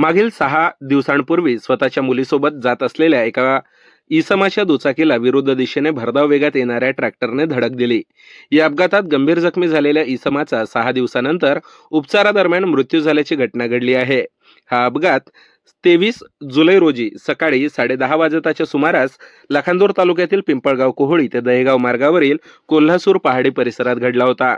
मागील 6 दिवसांपूर्वी स्वतःच्या मुलीसोबत जात असलेल्या एका इसमाच्या दुचाकीला विरुद्ध दिशेने भरधाव वेगात येणाऱ्या ट्रॅक्टरने धडक दिली. या अपघातात गंभीर जखमी झालेल्या इसमाचा 6 दिवसानंतर उपचारादरम्यान मृत्यू झाल्याची घटना घडली आहे. हा अपघात 23 जुलै रोजी सकाळी 10:30 वाजताच्या सुमारास लाखांदूर तालुक्यातील पिंपळगाव कोहळी ते दहेगाव मार्गावरील कोल्हासूर पहाडी परिसरात घडला होता.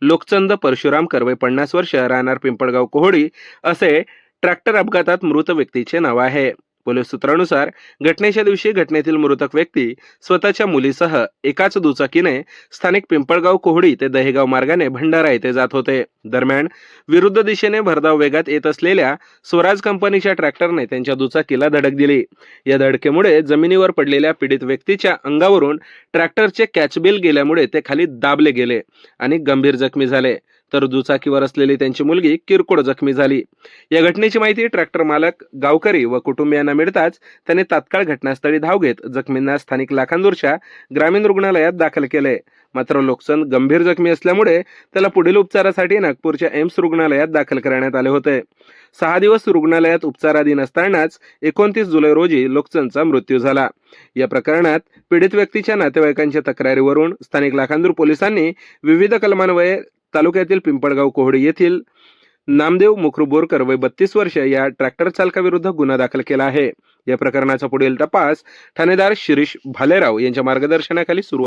लोकचंद परशुराम कर्वे 50 वर्ष, राहणार पिंपळगाव कोहळी असे ट्रॅक्टर अपघातात मृत व्यक्तीचे नाव आहे. पोलीस सूत्रानुसार घटनेच्या दिवशी घटनेतील मृतक व्यक्ती स्वतःच्या मुलीसह एकाच दुचाकीने स्थानिक पिंपळगाव कोहळी ते दहेगाव मार्गाने भंडारा येथे जात होते. दरम्यान विरुद्ध दिशेने भरधाव वेगात येत असलेल्या स्वराज कंपनीच्या ट्रॅक्टरने त्यांच्या दुचाकीला धडक दिली. या धडकेमुळे जमिनीवर पडलेल्या पीडित व्यक्तीच्या अंगावरून ट्रॅक्टरचे कॅचबिल गेल्यामुळे ते खाली दाबले गेले आणि गंभीर जखमी झाले, तर दुचाकीवर असलेली त्यांची मुलगी किरकोळ जखमी झाली. या घटनेची माहिती ट्रॅक्टर मालक, गावकरी व कुटुंबियांना मिळताच त्याने तात्काळ घटनास्थळी धाव घेत जखमींना स्थानिक लाखांदूरच्या ग्रामीण रुग्णालयात दाखल केले. मात्र लोकचंद गंभीर जखमी असल्यामुळे त्याला पुढील उपचारासाठी नागपूरच्या एम्स रुग्णालयात दाखल करण्यात आले होते. 6 दिवस रुग्णालयात उपचाराधीन असतानाच 29 जुलै रोजी लोकचंदचा मृत्यू झाला. या प्रकरणात पीडित व्यक्तीच्या नातेवाईकांच्या तक्रारीवरून स्थानिक लाखांदूर पोलिसांनी विविध कलमान्वये तालुक्यातील पिंपळगाव कोहळी येथील नामदेव मुखरू बोरकर वय 32 वर्ष या ट्रॅक्टर चालकाविरुद्ध गुन्हा दाखल केला आहे. या प्रकरणाचा पुढील तपास ठाणेदार शिरीष भालेराव यांच्या मार्गदर्शनाखाली सुरू